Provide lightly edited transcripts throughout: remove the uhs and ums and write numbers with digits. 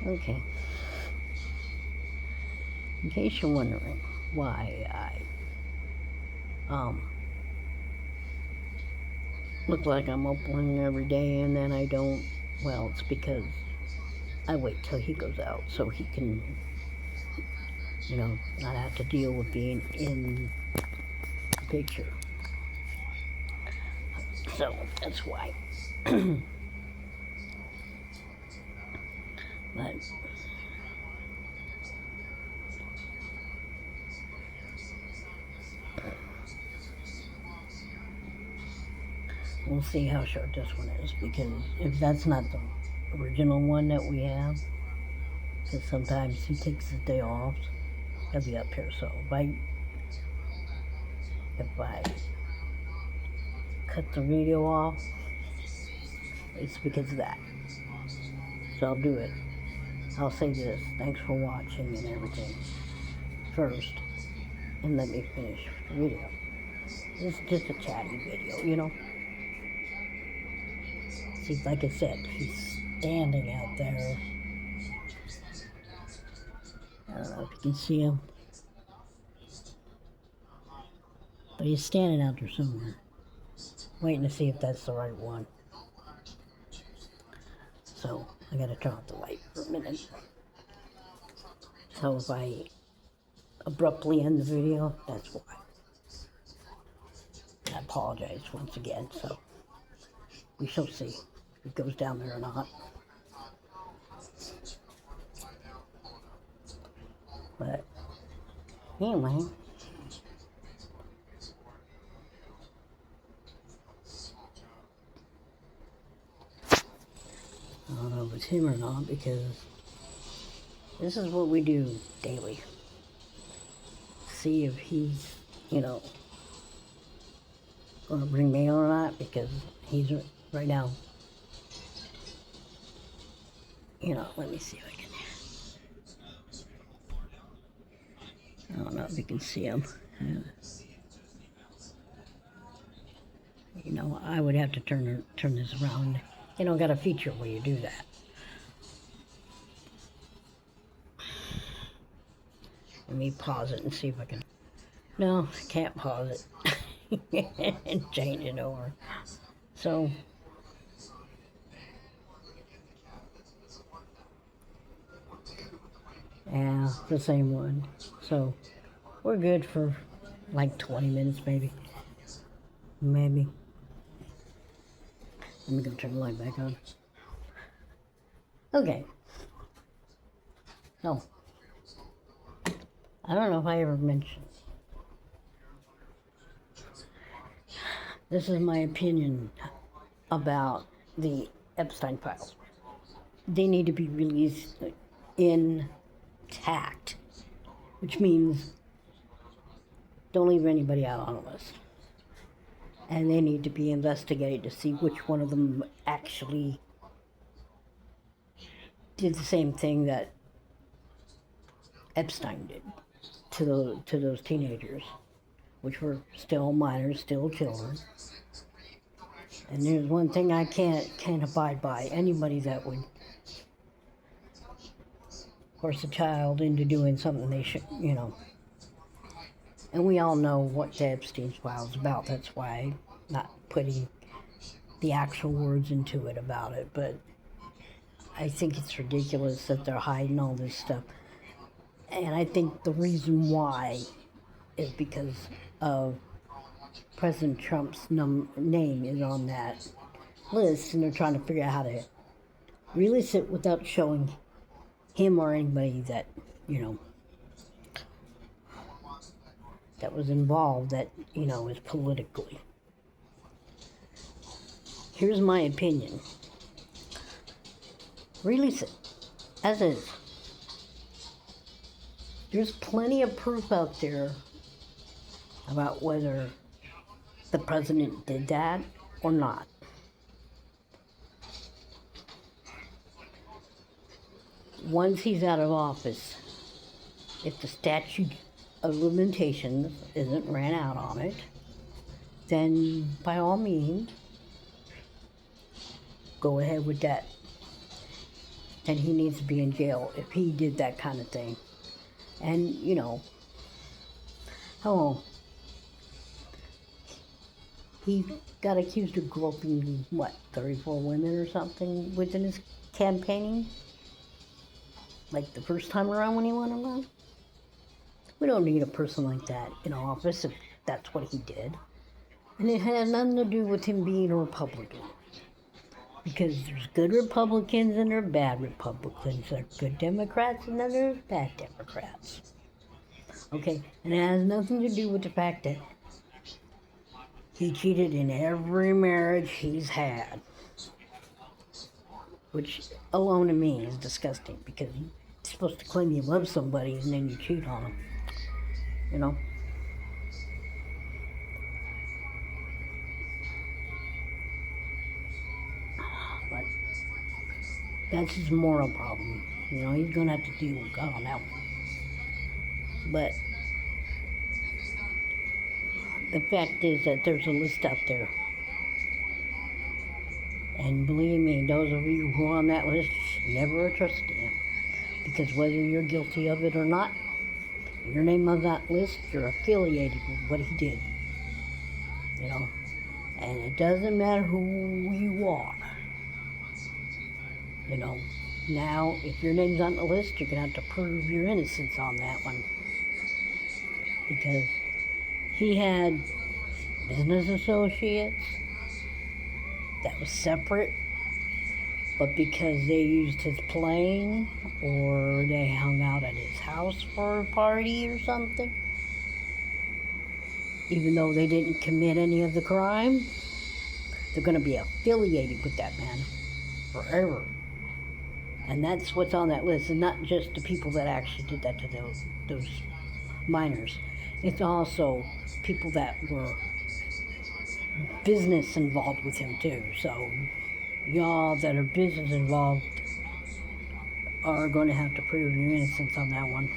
Okay. In case you're wondering why I look like I'm uploading every day and then I don't, well, it's because I wait till he goes out so he can, not have to deal with being in the picture. So that's why. But we'll see how short this one is, because if that's not the original one that we have, because sometimes he takes his day off, he'll be up here. So if I cut the video off, it's because of that. So I'll do it. I'll say this: thanks for watching and everything first, and let me finish the video. It's just a chatty video, See, like I said, he's standing out there. I don't know if you can see him, but he's standing out there somewhere, waiting to see if that's the right one. So I gotta turn off the light for a minute. So if I abruptly end the video, that's why. I apologize once again. So we shall see if it goes down there or not. But anyway, I don't know if it's him or not, because this is what we do daily. See if he's, gonna bring mail or not, because he's right now. Let me see if I can. I don't know if you can see him. I would have to turn this around. Got a feature where you do that. Let me pause it and see if I can. No, I can't pause it and change it over. So, yeah, the same one. So, we're good for like 20 minutes, maybe. Maybe. Let me go turn the light back on. Okay. So, I don't know if I ever mentioned. This is my opinion about the Epstein files. They need to be released intact, which means don't leave anybody out on the list. And they need to be investigated to see which one of them actually did the same thing that Epstein did to those teenagers, which were still minors, still children. And there's one thing I can't abide by: anybody that would force a child into doing something they should, And we all know what the Epstein's file is about. That's why I'm not putting the actual words into it about it. But I think it's ridiculous that they're hiding all this stuff. And I think the reason why is because of President Trump's name is on that list, and they're trying to figure out how to release it without showing him or anybody that, that was involved, that, is politically. Here's my opinion. Release it as is. There's plenty of proof out there about whether the president did that or not. Once he's out of office, if the statute of limitations isn't ran out on it, then by all means, go ahead with that. and he needs to be in jail if he did that kind of thing. And, oh, he got accused of groping, 34 women or something within his campaigning? Like the first time around when he went around? We don't need a person like that in office if that's what he did. And it had nothing to do with him being a Republican. Because there's good Republicans and there are bad Republicans. There's good Democrats and then there's bad Democrats. Okay, and it has nothing to do with the fact that he cheated in every marriage he's had. Which alone to me is disgusting because you're supposed to claim you love somebody and then you cheat on them. But that's his moral problem. He's going to have to deal with God on that one. But the fact is that there's a list out there. And believe me, those of you who are on that list should never trust him. Because whether you're guilty of it or not, your name on that list, you're affiliated with what he did. And it doesn't matter who you are. Now, if your name's on the list, you're going to have to prove your innocence on that one. Because he had business associates that was separate, but because they used his plane or they hung out at his house for a party or something, even though they didn't commit any of the crime, they're going to be affiliated with that man forever. And that's what's on that list, and not just the people that actually did that to those minors. It's also people that were business involved with him too. So y'all that are business involved are going to have to prove your innocence on that one.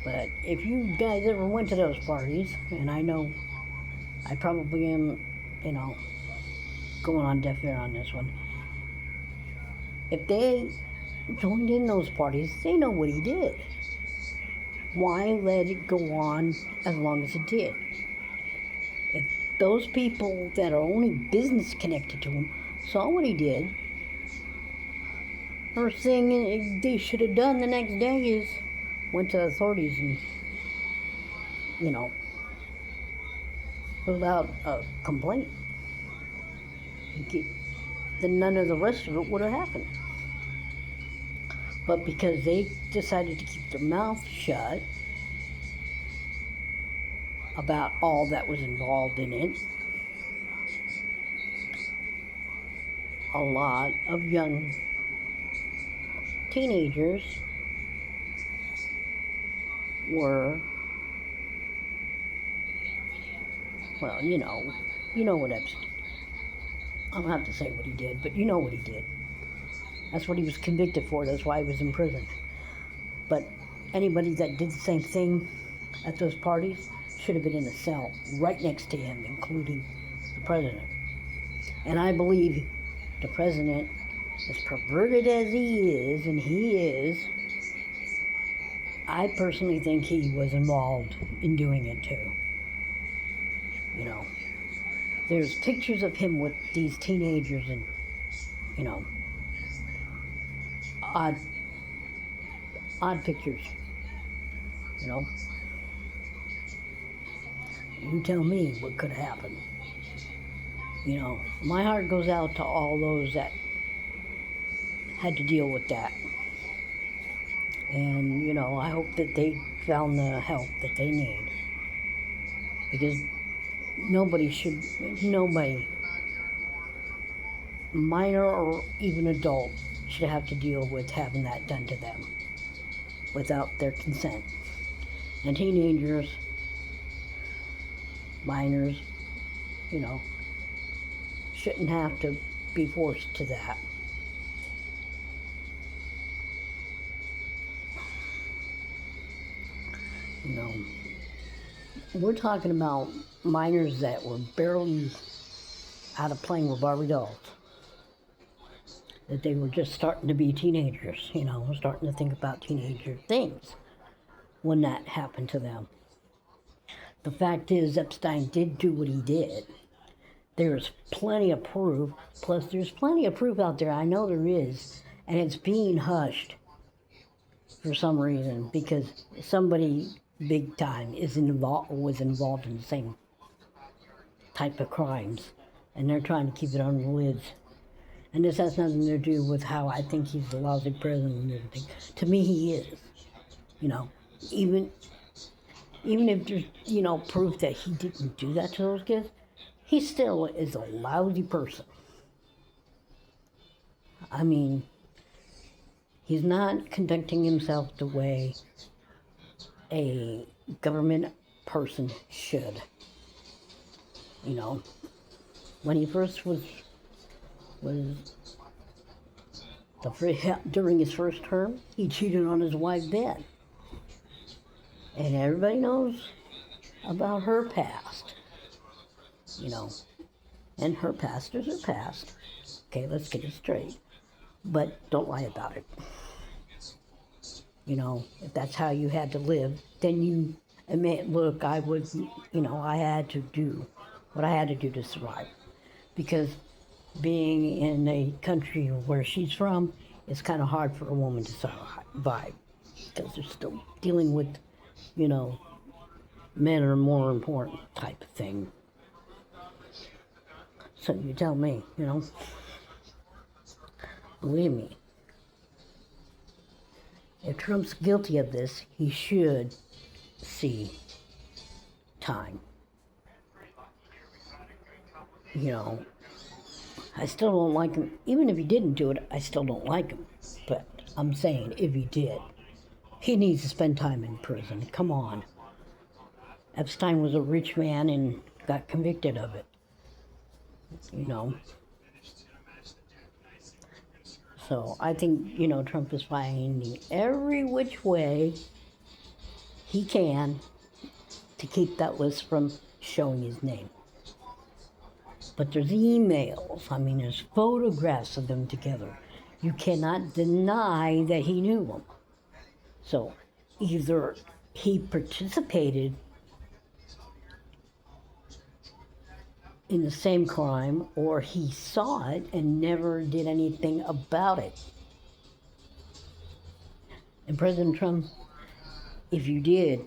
But if you guys ever went to those parties, and I know I probably am, going on deaf ear on this one. If they joined in those parties, they know what he did. Why let it go on as long as it did? If those people that are only business connected to him saw what he did, first thing they should have done the next day is went to the authorities and, filled out a complaint. Then none of the rest of it would have happened. But because they decided to keep their mouth shut about all that was involved in it, a lot of young teenagers were, well, you know what Epstein. I don't have to say what he did, but you know what he did. That's what he was convicted for. That's why he was in prison. But anybody that did the same thing at those parties should have been in a cell right next to him, including the president. And I believe the president, as perverted as he is, and he is, I personally think he was involved in doing it too. There's pictures of him with these teenagers and, odd pictures, You tell me what could happen. My heart goes out to all those that had to deal with that. And, I hope that they found the help that they need. Because nobody, minor or even adult, should have to deal with having that done to them without their consent. And teenagers, minors, shouldn't have to be forced to that. We're talking about minors that were barely out of playing with Barbie dolls. That they were just starting to be teenagers, starting to think about teenager things when that happened to them. The fact is, Epstein did do what he did. There's plenty of proof, plus there's plenty of proof out there, I know there is, and it's being hushed for some reason, because somebody big time was involved in the same type of crimes, and they're trying to keep it on the lids. And this has nothing to do with how I think he's a lousy president and everything. To me, he is. Even if there's, proof that he didn't do that to those kids, he still is a lousy person. I mean, he's not conducting himself the way a government person should. When he first was during his first term, he cheated on his wife, Ben. And everybody knows about her past. And her past is her past. Okay, let's get it straight. But don't lie about it. If that's how you had to live, then you admit, look, I had to do what I had to do to survive. Because being in a country where she's from, it's kind of hard for a woman to survive. Because they're still dealing with, men are more important type of thing. So you tell me, Believe me, if Trump's guilty of this, he should see time. I still don't like him. Even if he didn't do it, I still don't like him. But I'm saying, if he did, he needs to spend time in prison. Come on. Epstein was a rich man and got convicted of it. So I think, Trump is finding every which way he can to keep that list from showing his name. But there's emails, there's photographs of them together. You cannot deny that he knew them. So either he participated in the same crime, or he saw it and never did anything about it. And President Trump, if you did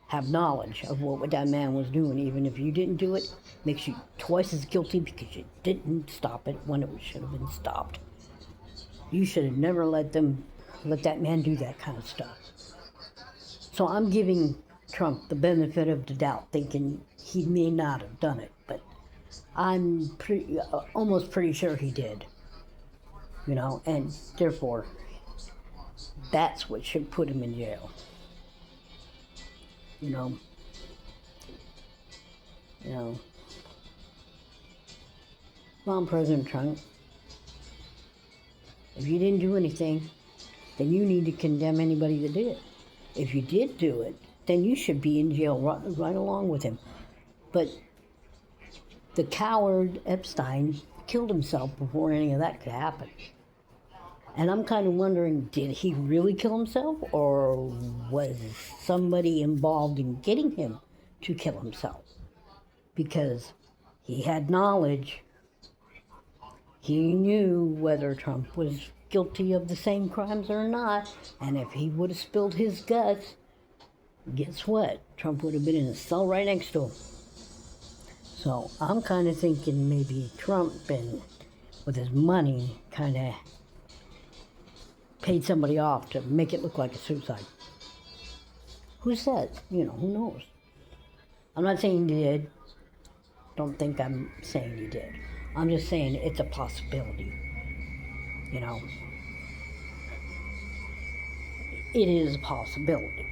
have knowledge of what that man was doing, even if you didn't do it, makes you twice as guilty because you didn't stop it when it should have been stopped. You should have never let that man do that kind of stuff. So I'm giving Trump the benefit of the doubt, thinking he may not have done it, but I'm almost pretty sure he did. And therefore, that's what should put him in jail. Well, President Trump, if you didn't do anything, then you need to condemn anybody that did. If you did do it, then you should be in jail right along with him. But the coward Epstein killed himself before any of that could happen. And I'm kind of wondering, did he really kill himself, or was somebody involved in getting him to kill himself? Because he had knowledge. He knew whether Trump was guilty of the same crimes or not, and if he would have spilled his guts, guess what? Trump would have been in a cell right next to him. So I'm kind of thinking maybe Trump, with his money, kind of paid somebody off to make it look like a suicide. Who says? Who knows? I'm not saying he did. Don't think I'm saying he did. I'm just saying it's a possibility. It is a possibility.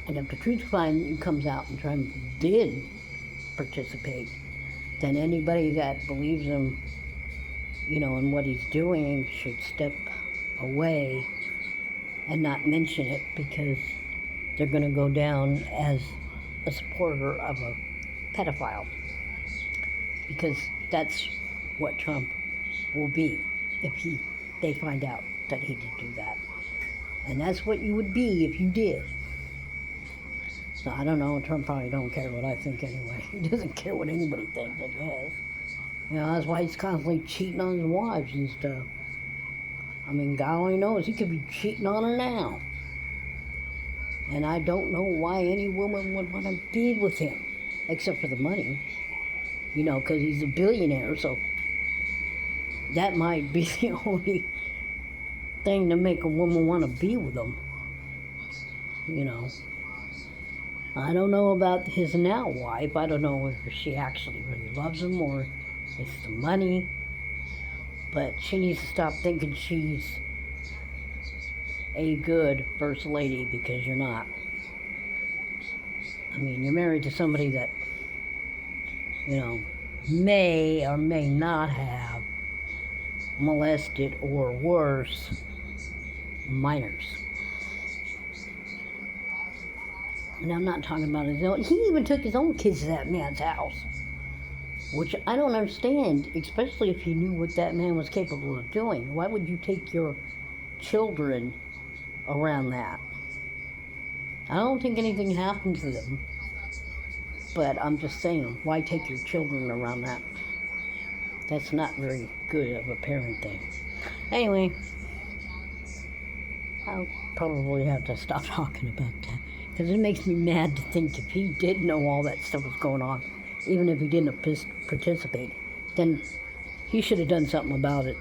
And if the truth finally comes out and Trump did participate, then anybody that believes him, in what he's doing should step away and not mention it, because they're going to go down as a supporter of a pedophile, because that's what Trump will be if they find out that he did do that. And that's what you would be if you did. So I don't know, Trump probably don't care what I think anyway. He doesn't care what anybody thinks, I guess. You know, that's why he's constantly cheating on his wives and stuff. I mean, God only knows, he could be cheating on her now. And I don't know why any woman would want to be with him, except for the money. You know, because he's a billionaire, so that might be the only thing to make a woman want to be with him. You know. I don't know about his now wife. I don't know if she actually really loves him or it's the money. But she needs to stop thinking she's a good first lady, because you're not. I mean, you're married to somebody that, you know, may or may not have molested or worse minors. And I'm not talking about his own. He even took his own kids to that man's house, which I don't understand, especially if you knew what that man was capable of doing. Why would you take your children around that? I don't think anything happened to them, but I'm just saying, why take your children around that? That's not very good of a parent thing. Anyway, I'll probably have to stop talking about that, because it makes me mad to think if he did know all that stuff was going on, even if he didn't participate, then he should have done something about it.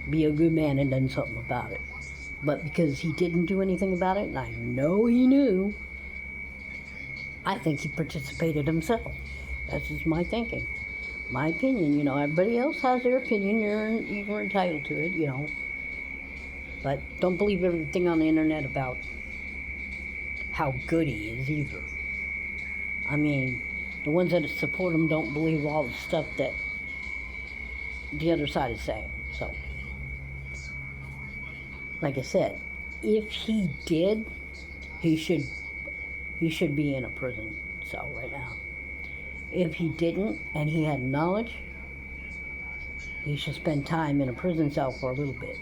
Be a good man and done something about it. But because he didn't do anything about it, and I know he knew, I think he participated himself. That's just my thinking. My opinion, you know, everybody else has their opinion, you're entitled to it, you know. But don't believe everything on the internet about how good he is either. I mean, the ones that support him don't believe all the stuff that the other side is saying. So, like I said, if he did, he should be in a prison cell right now. If he didn't, and he had knowledge, he should spend time in a prison cell for a little bit.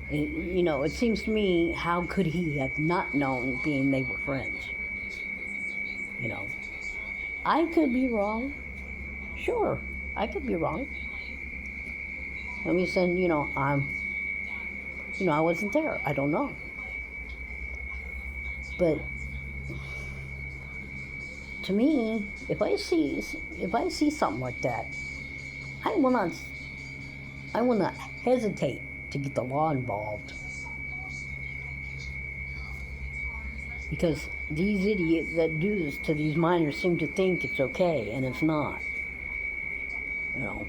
You know, it seems to me, how could he have not known, being they were friends? You know, I could be wrong. Sure, I could be wrong. Let me say, I wasn't there. I don't know. But to me, if I see something like that, I will not hesitate to get the law involved, because these idiots that do this to these minors seem to think it's okay, and it's not. You know,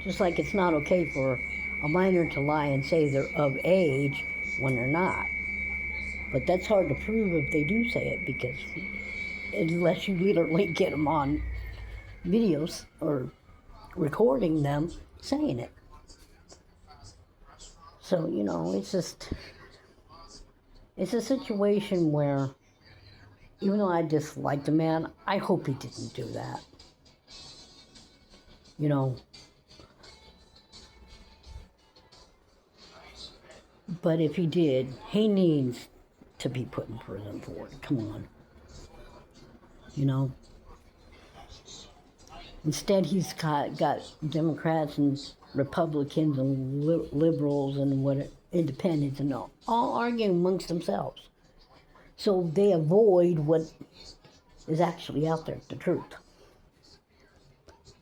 just like it's not okay for a minor to lie and say they're of age when they're not. But that's hard to prove if they do say it, because unless you literally get them on videos or recording them saying it. So, you know, it's a situation where, even though I dislike the man, I hope he didn't do that. You know. But if he did, he needs to be put in prison for it. Come on. You know. Instead, he's got Democrats and Republicans and liberals and independents and all arguing amongst themselves. So they avoid what is actually out there, the truth.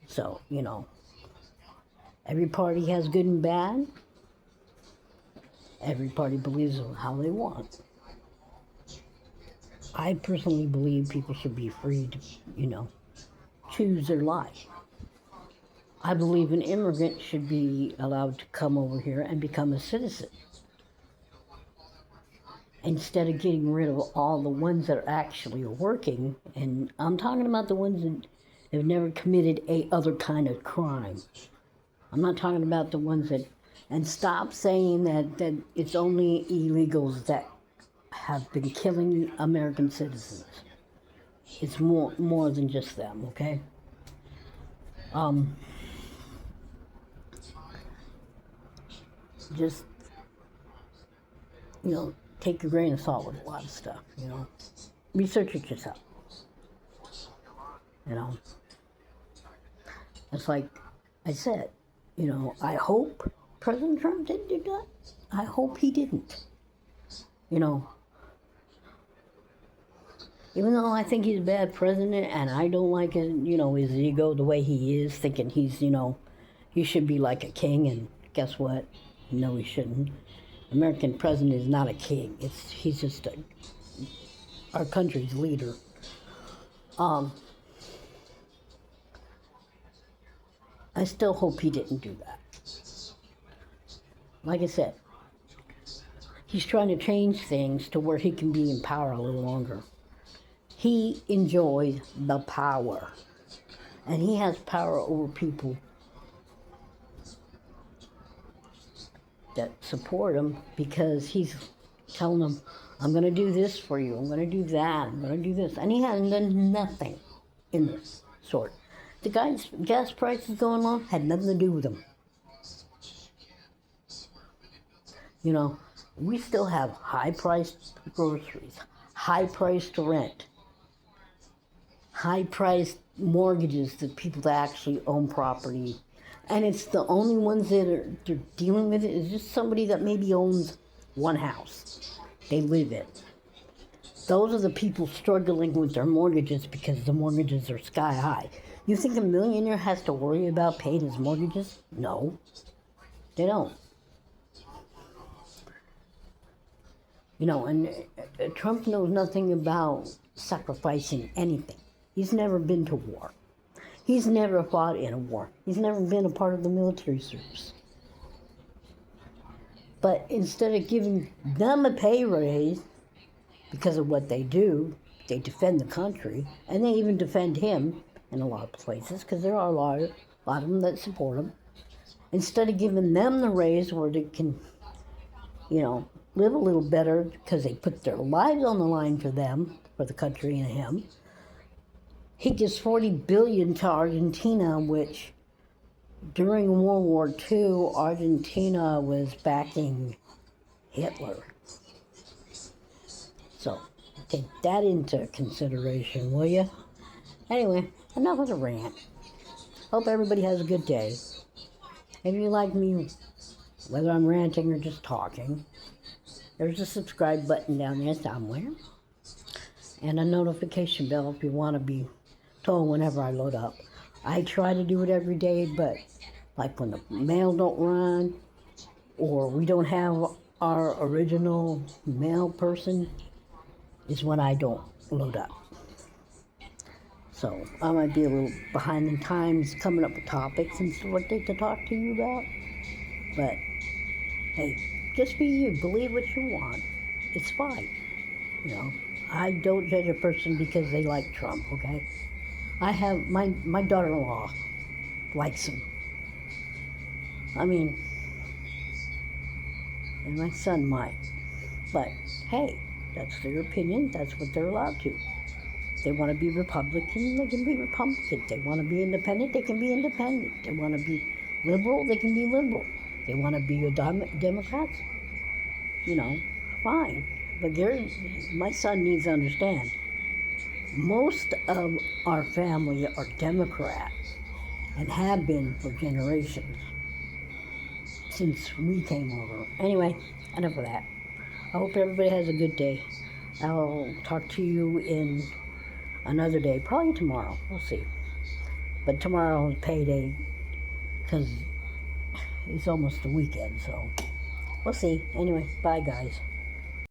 So, you know, every party has good and bad. Every party believes how they want. I personally believe people should be free to, choose their life. I believe an immigrant should be allowed to come over here and become a citizen, instead of getting rid of all the ones that are actually working. And I'm talking about the ones that have never committed a other kind of crime. I'm not talking about the ones that And stop saying that it's only illegals that have been killing American citizens. It's more than just them, okay? Just, take a grain of salt with a lot of stuff. Research it yourself. It's like I said, I hope President Trump didn't do that. I hope he didn't. Even though I think he's a bad president and I don't like his ego, the way he is, thinking he should be like a king, and guess what? No, he shouldn't. American president is not a king. He's just our country's leader. I still hope he didn't do that. Like I said, he's trying to change things to where he can be in power a little longer. He enjoys the power, and he has power over people that support him, because he's telling them, I'm going to do this for you, I'm going to do that, I'm going to do this. And he hasn't done nothing in this sort. The guy's gas prices going on had nothing to do with him. We still have high-priced groceries, high-priced rent, high-priced mortgages to people that actually own property. And it's the only ones they're dealing with it is just somebody that maybe owns one house they live in. Those are the people struggling with their mortgages because the mortgages are sky high. You think a millionaire has to worry about paying his mortgages? No, they don't. And Trump knows nothing about sacrificing anything. He's never been to war. He's never fought in a war. He's never been a part of the military service. But instead of giving them a pay raise because of what they do, they defend the country, and they even defend him in a lot of places, because there are a lot of them that support him. Instead of giving them the raise where they can, live a little better because they put their lives on the line for them, for the country and him, he gives $40 billion to Argentina, which during World War II, Argentina was backing Hitler. So take that into consideration, will you? Anyway, enough of the rant. Hope everybody has a good day. If you like me, whether I'm ranting or just talking, there's a subscribe button down there somewhere, and a notification bell if you want to be told whenever I load up. I try to do it every day, but like when the mail don't run, or we don't have our original mail person, is when I don't load up. So I might be a little behind in times coming up with topics and what they to talk to you about. But hey, just be you. Believe what you want. It's fine. I don't judge a person because they like Trump, okay? I have my daughter-in-law likes him. And my son might. But hey, that's their opinion. That's what they're allowed to. They want to be Republican, they can be Republican. They want to be independent, they can be independent. They want to be liberal, they can be liberal. They want to be a Democrat, fine. But my son needs to understand, most of our family are Democrats and have been for generations since we came over. Anyway, enough of that. I hope everybody has a good day. I'll talk to you in another day, probably tomorrow. We'll see. But tomorrow is payday because it's almost the weekend, so we'll see. Anyway, bye guys.